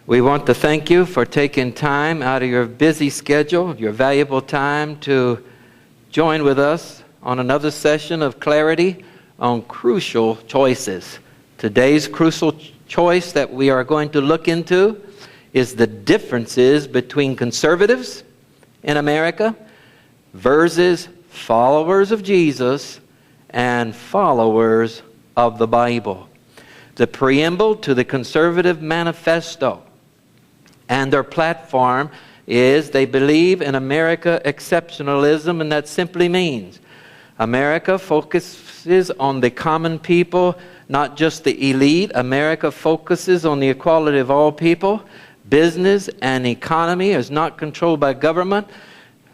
We want to thank you for taking time out of your busy schedule, your valuable time, to join with us on another session of Clarity on Crucial Choices. Today's crucial choice that we are going to look into is the differences between conservatives in America versus followers of Jesus and followers of the Bible. The preamble to the Conservative Manifesto and their platform is they believe in America exceptionalism, and that simply means America focuses on the common people, not just the elite. America focuses on the equality of all people. Business and economy is not controlled by government.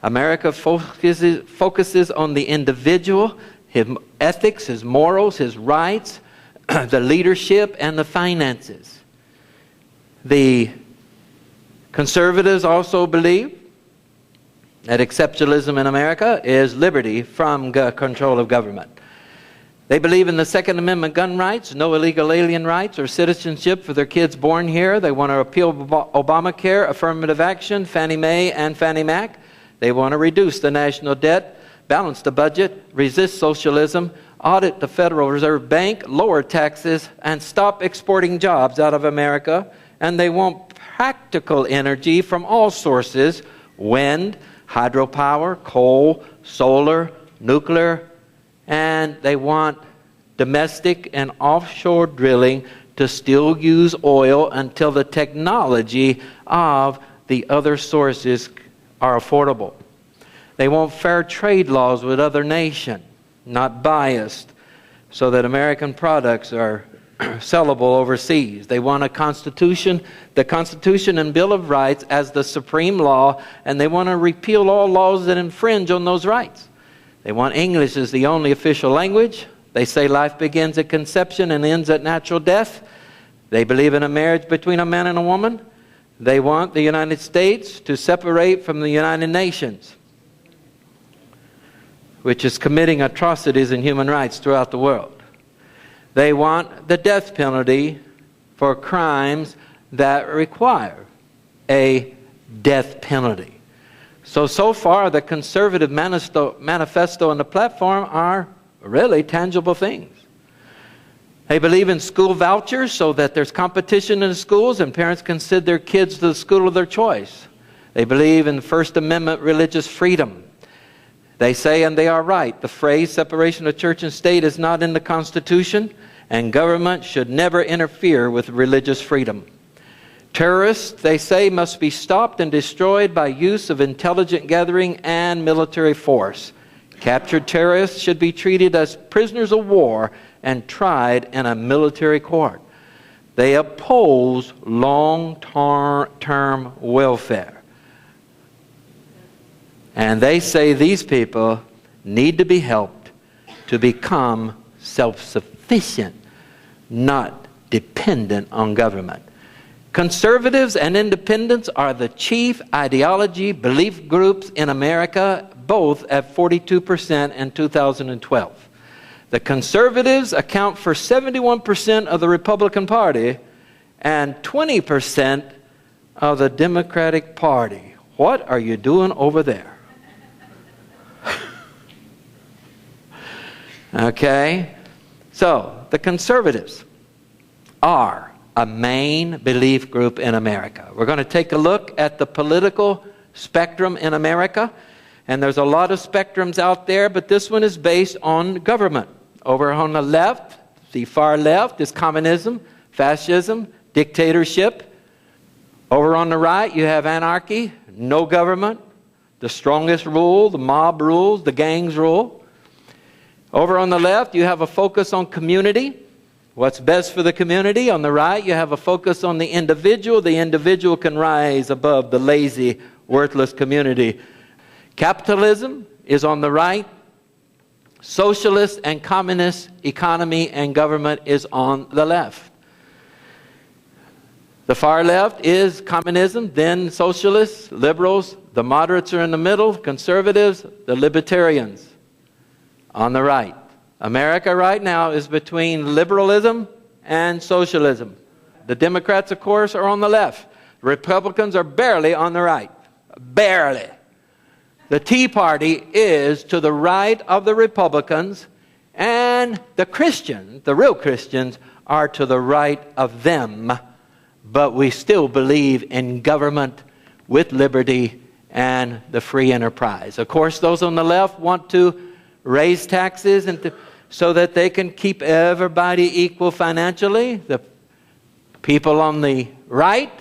America focuses on the individual, his ethics, his morals, his rights, the leadership, and the finances. The conservatives also believe that exceptionalism in America is liberty from control of government. They believe in the Second Amendment gun rights, no illegal alien rights or citizenship for their kids born here. They want to repeal Obamacare, affirmative action, Fannie Mae and Fannie Mac. They want to reduce the national debt, balance the budget, resist socialism, audit the Federal Reserve Bank, lower taxes, and stop exporting jobs out of America. And they want practical energy from all sources: wind, hydropower, coal, solar, nuclear, and they want domestic and offshore drilling to still use oil until the technology of the other sources are affordable. They want fair trade laws with other nations, not biased, so that American products are sellable overseas. They want a constitution, the Constitution and Bill of Rights as the supreme law, and they want to repeal all laws that infringe on those rights. They want English as the only official language. They say life begins at conception and ends at natural death. They believe in a marriage between a man and a woman. They want the United States to separate from the United Nations, which is committing atrocities in human rights throughout the world. They want the death penalty for crimes that require a death penalty. So far, the Conservative Manifesto and the platform are really tangible things. They believe in school vouchers so that there's competition in the schools and parents can send their kids to the school of their choice. They believe in First Amendment religious freedom. They say, and they are right, the phrase separation of church and state is not in the Constitution, and government should never interfere with religious freedom. Terrorists, they say, must be stopped and destroyed by use of intelligence gathering and military force. Captured terrorists should be treated as prisoners of war and tried in a military court. They oppose long-term welfare. And they say these people need to be helped to become self-sufficient, not dependent on government. Conservatives and independents are the chief ideology belief groups in America, both at 42% in 2012. The conservatives account for 71% of the Republican Party and 20% of the Democratic Party. What are you doing over there? Okay, so the conservatives are a main belief group in America. We're going to take a look at the political spectrum in America, and there's a lot of spectrums out there, but this one is based on government. Over on the left, the far left, is communism, fascism, dictatorship. Over on the right, you have anarchy, no government, the strongest rule, the mob rules, the gangs rule. Over on the left, you have a focus on community, what's best for the community. On the right, you have a focus on the individual. The individual can rise above the lazy, worthless community. Capitalism is on the right. Socialist and communist economy and government is on the left. The far left is communism, then socialists, liberals. The moderates are in the middle, conservatives, the libertarians on the right. America right now is between liberalism and socialism. The Democrats, of course, are on the left. Republicans are barely on the right. Barely. The Tea Party is to the right of the Republicans, and the Christians, the real Christians, are to the right of them. But we still believe in government with liberty and the free enterprise. Of course, those on the left want to raise taxes so that they can keep everybody equal financially. The people on the right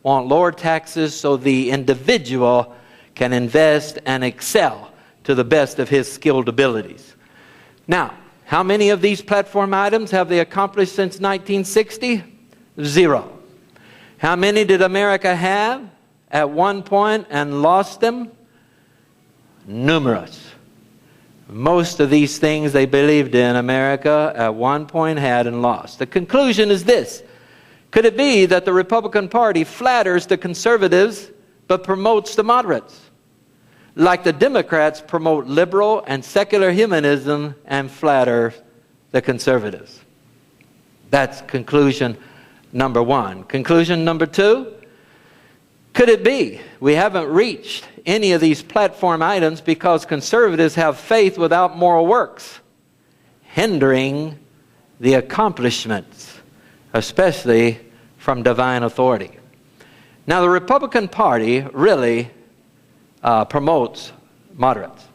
want lower taxes so the individual can invest and excel to the best of his skilled abilities. Now, how many of these platform items have they accomplished since 1960? 0. How many did America have at one point and lost them? Numerous. Most of these things they believed in, America at one point had and lost. The conclusion is this. Could it be that the Republican Party flatters the conservatives but promotes the moderates? Like the Democrats promote liberal and secular humanism and flatter the conservatives. That's conclusion number 1. Conclusion number 2, could it be we haven't reached any of these platform items because conservatives have faith without moral works, hindering the accomplishments, especially from divine authority? Now, the Republican Party really promotes moderates.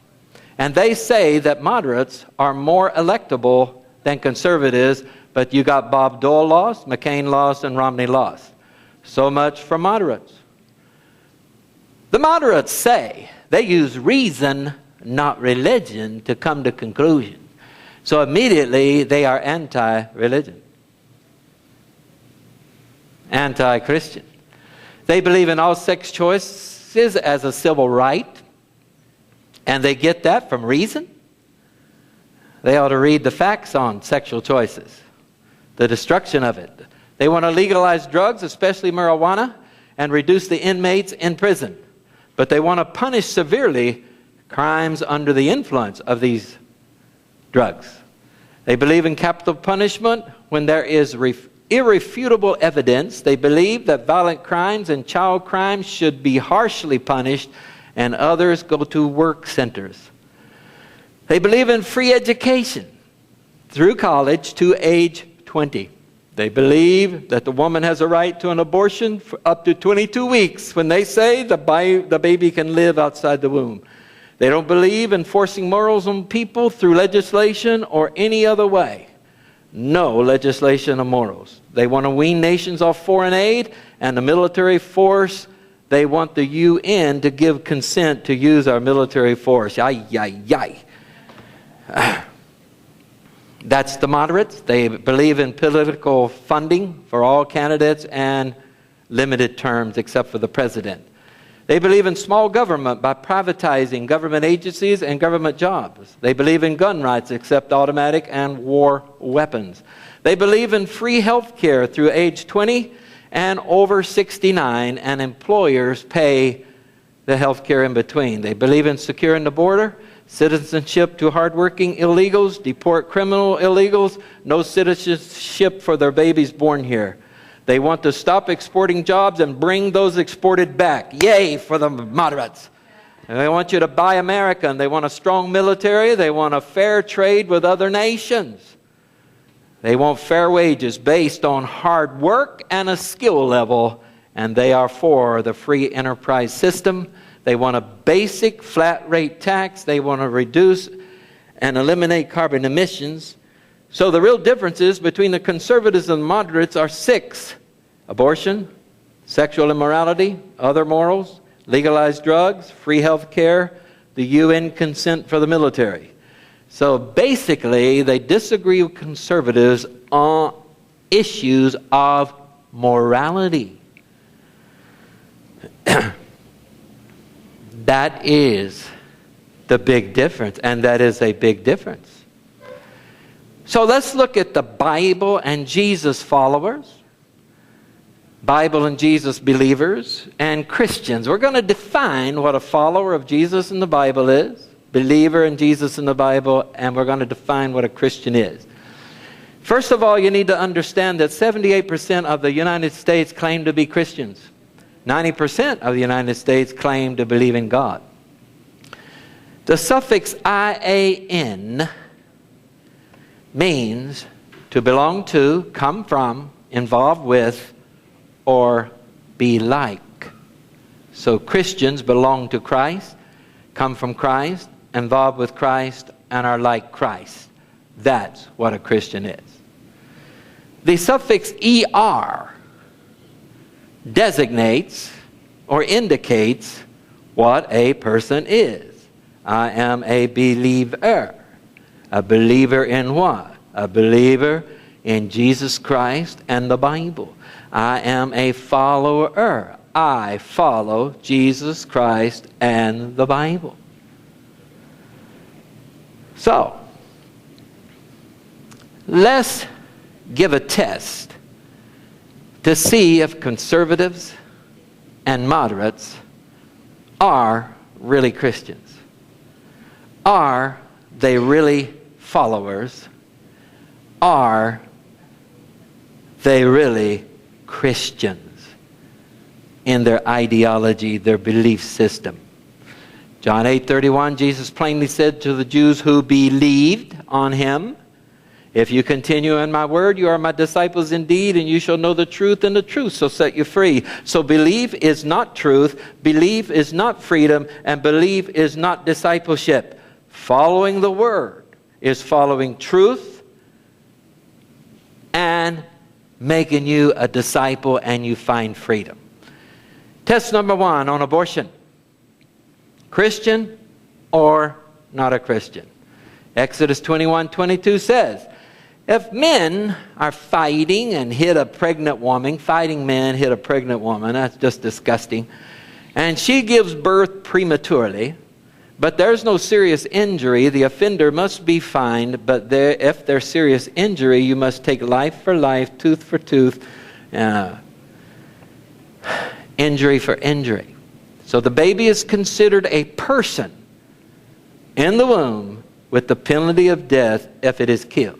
And they say that moderates are more electable than conservatives, but you got Bob Dole lost, McCain lost, and Romney lost. So much for moderates. The moderates say they use reason, not religion, to come to conclusions. So immediately they are anti-religion, anti-Christian. They believe in all sex choices as a civil right, and they get that from reason. They ought to read the facts on sexual choices, the destruction of it. They want to legalize drugs, especially marijuana, and reduce the inmates in prison. But they want to punish severely crimes under the influence of these drugs. They believe in capital punishment when there is irrefutable evidence. They believe that violent crimes and child crimes should be harshly punished and others go to work centers. They believe in free education through college to age 20. They believe that the woman has a right to an abortion for up to 22 weeks when they say the baby can live outside the womb. They don't believe in forcing morals on people through legislation or any other way. No legislation of morals. They want to wean nations off foreign aid and the military force. They want the UN to give consent to use our military force. Ay, ay, ay. That's the moderates. They believe in political funding for all candidates and limited terms except for the president. They believe in small government by privatizing government agencies and government jobs. They believe in gun rights except automatic and war weapons. They believe in free health care through age 20 and over 69, and employers pay the health care in between. They believe in securing the border, citizenship to hardworking illegals, deport criminal illegals, no citizenship for their babies born here. They want to stop exporting jobs and bring those exported back. Yay for the moderates. And they want you to buy American. They want a strong military. They want a fair trade with other nations. They want fair wages based on hard work and a skill level. And they are for the free enterprise system. They want a basic flat rate tax. They want to reduce and eliminate carbon emissions. So the real differences between the conservatives and moderates are 6. Abortion, sexual immorality, other morals, legalized drugs, free health care, the UN consent for the military. So basically, they disagree with conservatives on issues of morality. That is the big difference, and that is a big difference. So let's look at the Bible and Jesus followers, Bible and Jesus believers, and Christians. We're going to define what a follower of Jesus in the Bible is, believer in Jesus in the Bible, and we're going to define what a Christian is. First of all, you need to understand that 78% of the United States claim to be Christians. 90% of the United States claim to believe in God. The suffix IAN means to belong to, come from, involved with, or be like. So Christians belong to Christ, come from Christ, involved with Christ, and are like Christ. That's what a Christian is. The suffix ER designates or indicates what a person is. I am a believer. A believer in what? A believer in Jesus Christ and the Bible. I am a follower. I follow Jesus Christ and the Bible. So, let's give a test to see if conservatives and moderates are really Christians. Are they really followers? Are they really Christians in their ideology, their belief system? John 8:31, Jesus plainly said to the Jews who believed on him, "If you continue in my word, you are my disciples indeed, and you shall know the truth, and the truth shall set you free." So belief is not truth, belief is not freedom, and belief is not discipleship. Following the word is following truth and making you a disciple, and you find freedom. Test number 1 on abortion. Christian or not a Christian? Exodus 21:22 says, if men are fighting and hit a pregnant woman, fighting men hit a pregnant woman, that's just disgusting, and she gives birth prematurely, but there's no serious injury, the offender must be fined, but if there's serious injury, you must take life for life, tooth for tooth, injury for injury. So the baby is considered a person in the womb with the penalty of death if it is killed.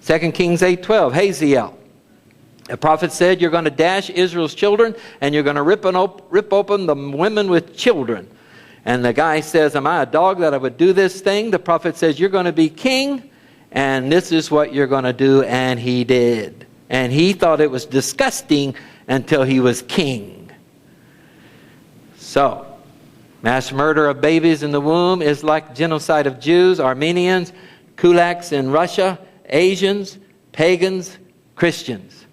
2 Kings 8:12, Hazael. The prophet said, you're going to dash Israel's children, and you're going to rip open the women with children. And the guy says, am I a dog that I would do this thing? The prophet says, you're going to be king, and this is what you're going to do. And he did. And he thought it was disgusting until he was king. So, mass murder of babies in the womb is like genocide of Jews, Armenians, kulaks in Russia, Asians, pagans, Christians.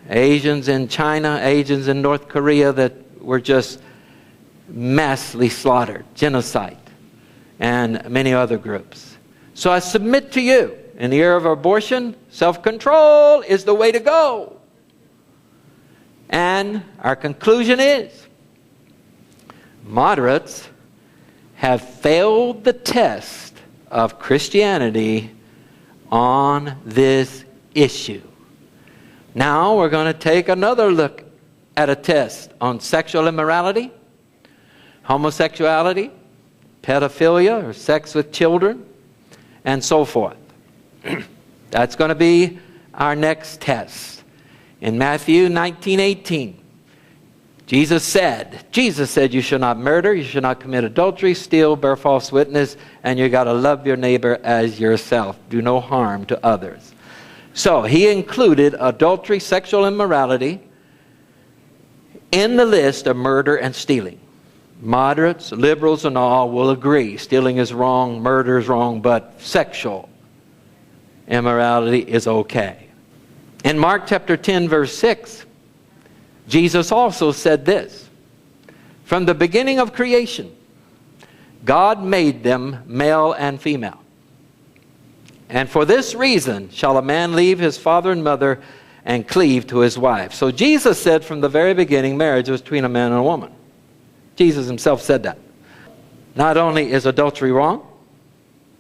Asians in China, Asians in North Korea that were just massively slaughtered, genocide, and many other groups. So I submit to you, in the era of abortion, self-control is the way to go. And our conclusion is, moderates have failed the test of Christianity on this issue. Now we're going to take another look at a test on sexual immorality, homosexuality, pedophilia, or sex with children, and so forth. That's going to be our next test. In Matthew 19:18, Jesus said, you shall not murder, you shall not commit adultery, steal, bear false witness, and you got to love your neighbor as yourself. Do no harm to others. So he included adultery, sexual immorality in the list of murder and stealing. Moderates, liberals, and all will agree. Stealing is wrong, murder is wrong, but sexual immorality is okay. In Mark chapter 10, verse 6, Jesus also said this, from the beginning of creation, God made them male and female. And for this reason shall a man leave his father and mother and cleave to his wife. So Jesus said from the very beginning, marriage was between a man and a woman. Jesus himself said that. Not only is adultery wrong,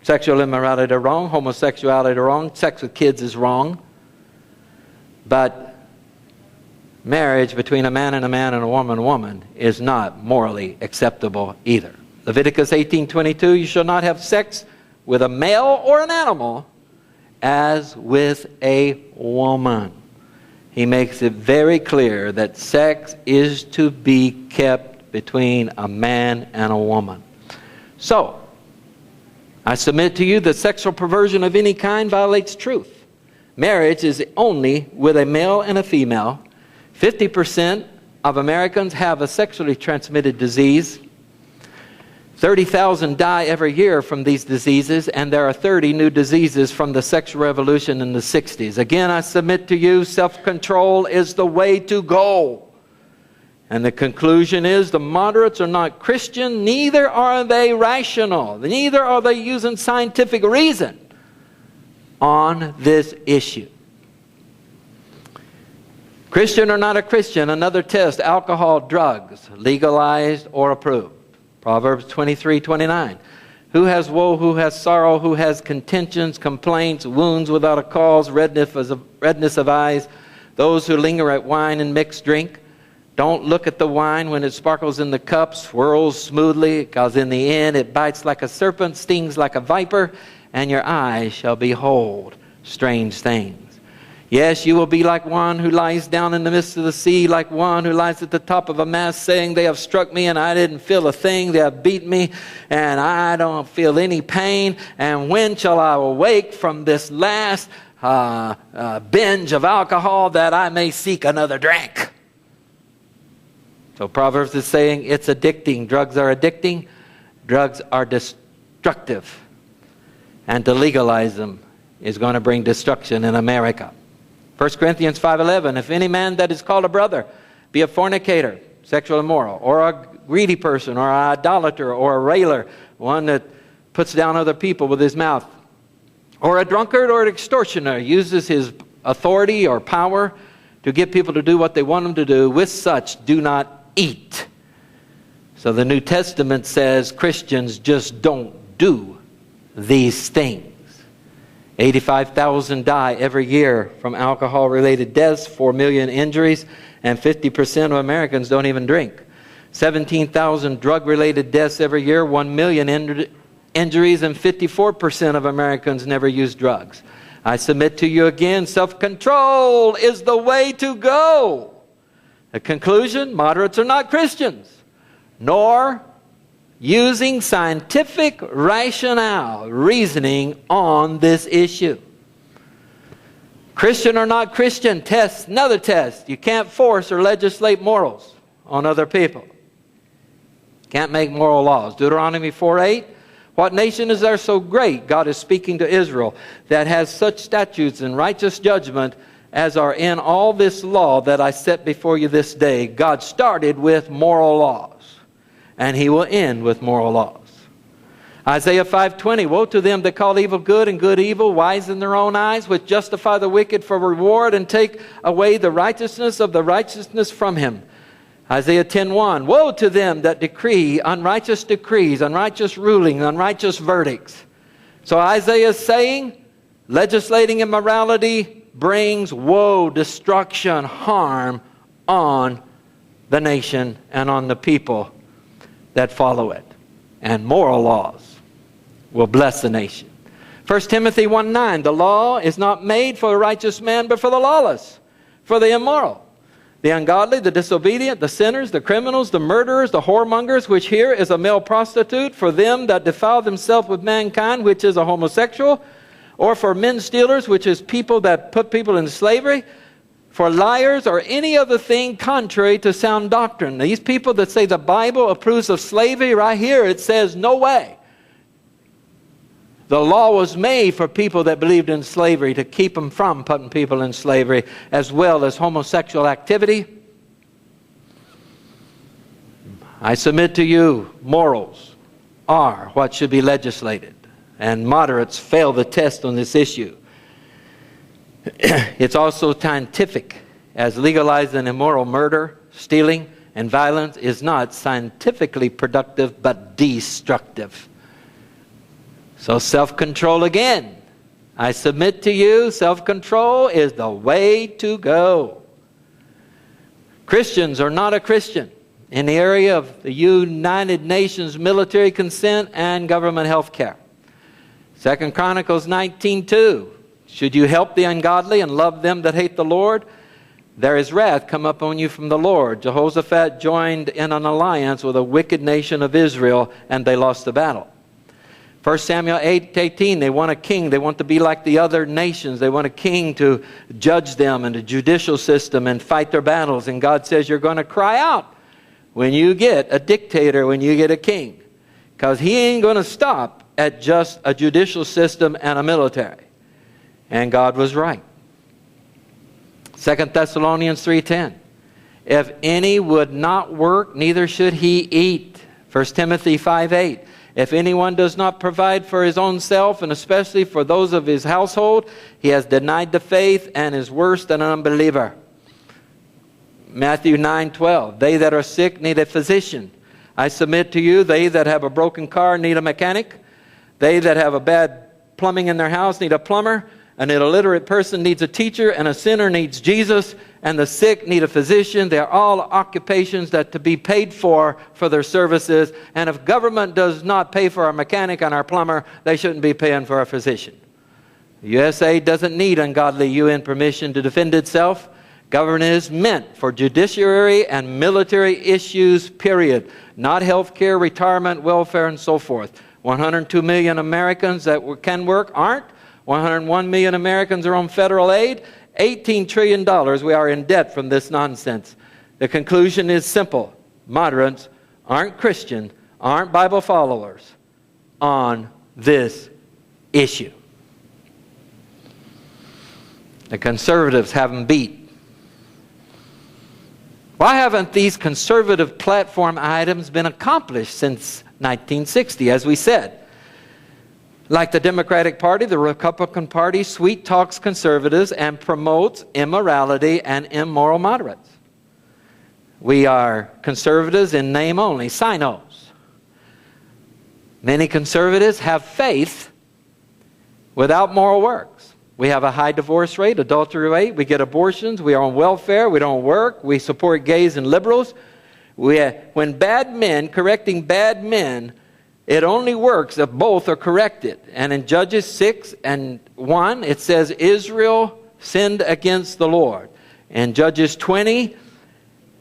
sexual immorality wrong, homosexuality wrong, sex with kids is wrong, but marriage between a man and a woman is not morally acceptable either. Leviticus 18:22, you shall not have sex with a male or an animal as with a woman. he makes it very clear that sex is to be kept between a man and a woman. So, I submit to you that sexual perversion of any kind violates truth. Marriage is only with a male and a female. 50% of Americans have a sexually transmitted disease. 30,000 die every year from these diseases, and there are 30 new diseases from the sexual revolution in the 60s. Again, I submit to you, self-control is the way to go. And the conclusion is the moderates are not Christian, neither are they rational, neither are they using scientific reason on this issue. Christian or not a Christian, another test, alcohol, drugs, legalized or approved. Proverbs 23:29. Who has woe, who has sorrow, who has contentions, complaints, wounds without a cause, redness of eyes, those who linger at wine and mixed drink. Don't look at the wine when it sparkles in the cup, swirls smoothly, because in the end it bites like a serpent, stings like a viper, and your eyes shall behold strange things. Yes, you will be like one who lies down in the midst of the sea, like one who lies at the top of a mast, saying, they have struck me and I didn't feel a thing. They have beaten me and I don't feel any pain. And when shall I awake from this last binge of alcohol that I may seek another drink? So Proverbs is saying it's addicting. Drugs are addicting. Drugs are destructive. And to legalize them is going to bring destruction in America. 1 Corinthians 5:11, if any man that is called a brother be a fornicator, sexual immoral, or a greedy person, or an idolater, or a railer, one that puts down other people with his mouth, or a drunkard or an extortioner, uses his authority or power to get people to do what they want them to do, with such do not eat. So the New Testament says Christians just don't do these things. 85,000 die every year from alcohol-related deaths, 4 million injuries, and 50% of Americans don't even drink. 17,000 drug-related deaths every year, 1 million injuries, and 54% of Americans never use drugs. I submit to you again, self-control is the way to go. The conclusion, moderates are not Christians, nor using scientific rationale, reasoning on this issue. Christian or not Christian, test, another test. You can't force or legislate morals on other people. Can't make moral laws. Deuteronomy 4:8. What nation is there so great, God is speaking to Israel, that has such statutes and righteous judgment as are in all this law that I set before you this day? God started with moral laws, and He will end with moral laws. Isaiah 5:20, woe to them that call evil good and good evil, wise in their own eyes, which justify the wicked for reward and take away the righteousness of the righteousness from him. Isaiah 10:1, woe to them that decree unrighteous decrees, unrighteous rulings, unrighteous verdicts. So Isaiah is saying, legislating immorality brings woe, destruction, harm on the nation and on the people that follow it. And moral laws will bless the nation. 1 Timothy 1:9, the law is not made for a righteous man, but for the lawless, for the immoral, the ungodly, the disobedient, the sinners, the criminals, the murderers, the whoremongers, which here is a male prostitute, for them that defile themselves with mankind, which is a homosexual, or for men stealers, which is people that put people in slavery, for liars, or any other thing contrary to sound doctrine. These people that say the Bible approves of slavery, right here it says no way. The law was made for people that believed in slavery, to keep them from putting people in slavery, as well as homosexual activity. I submit to you, morals are what should be legislated, and moderates fail the test on this issue. It's also scientific, as legalizing immoral murder, stealing, and violence is not scientifically productive but destructive. So self-control again. I submit to you, self-control is the way to go. Christians are not a Christian in the area of the United Nations military consent and government health care. 2 Chronicles 19:2. Should you help the ungodly and love them that hate the Lord? there is wrath come upon you from the Lord. Jehoshaphat joined in an alliance with a wicked nation of Israel, and they lost the battle. 1 Samuel 8:18, they want a king. They want to be like the other nations. They want a king to judge them and a judicial system and fight their battles. And God says, you're going to cry out when you get a dictator, when you get a king. Because he ain't going to stop at just a judicial system and a military. And God was right. 2 Thessalonians 3:10, if any would not work, neither should he eat. 1 Timothy 5:8, if anyone does not provide for his own self, and especially for those of his household, he has denied the faith and is worse than an unbeliever. Matthew 9:12, they that are sick need a physician. I submit to you, they that have a broken car need a mechanic. They that have a bad plumbing in their house need a plumber. An illiterate person needs a teacher, and a sinner needs Jesus, and the sick need a physician. They are all occupations that to be paid for their services. And if government does not pay for our mechanic and our plumber, they shouldn't be paying for our physician. The USA doesn't need ungodly UN permission to defend itself. Government is meant for judiciary and military issues, period. Not health care, retirement, welfare, and so forth. 102 million Americans that can work aren't. 101 million Americans are on federal aid. $18 trillion we are in debt from this nonsense. The conclusion is simple. Moderates aren't Christian, aren't Bible followers on this issue. The conservatives have them beat. Why haven't these conservative platform items been accomplished since 1960, as we said? Like the Democratic Party, the Republican Party sweet talks conservatives and promotes immorality and immoral moderates. We are conservatives in name only, sinos. Many conservatives have faith without moral works. We have a high divorce rate, adultery rate, we get abortions, we are on welfare, we don't work, we support gays and liberals. When bad men, correcting bad men, it only works if both are corrected. And in Judges 6:1, it says Israel sinned against the Lord. In Judges 20,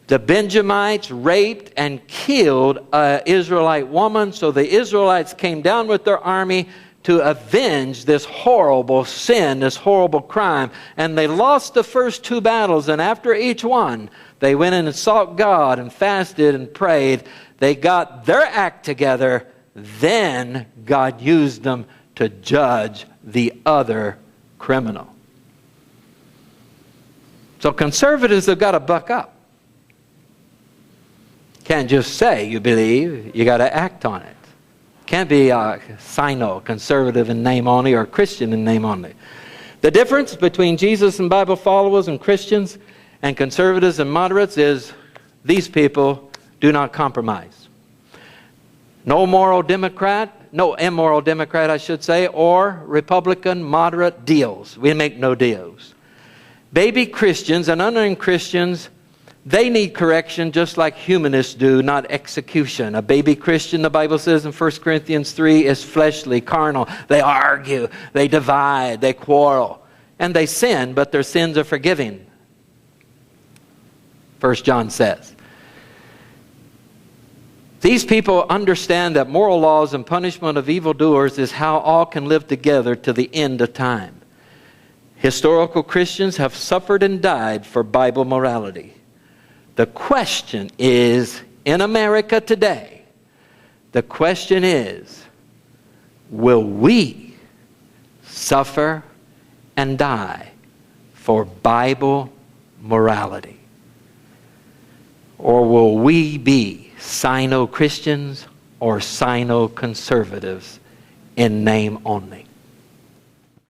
the Benjamites raped and killed an Israelite woman. So the Israelites came down with their army to avenge this horrible sin, this horrible crime. And they lost the first two battles. And after each one, they went in and sought God and fasted and prayed. They got their act together. Then God used them to judge the other criminal. So conservatives have got to buck up. Can't just say you believe, you got to act on it. Can't be a sino, conservative in name only, or Christian in name only. The difference between Jesus and Bible followers and Christians and conservatives and moderates is these people do not compromise. No immoral Democrat, I should say, or Republican moderate deals. We make no deals. Baby Christians and unlearned Christians, they need correction just like humanists do, not execution. A baby Christian, the Bible says in 1 Corinthians 3, is fleshly, carnal. They argue, they divide, they quarrel. And they sin, but their sins are forgiven. 1 John says. These people understand that moral laws and punishment of evildoers is how all can live together to the end of time. Historical Christians have suffered and died for Bible morality. The question is, in America today, the question is, will we suffer and die for Bible morality? Or will we be Sino Christians or Sino conservatives in name only?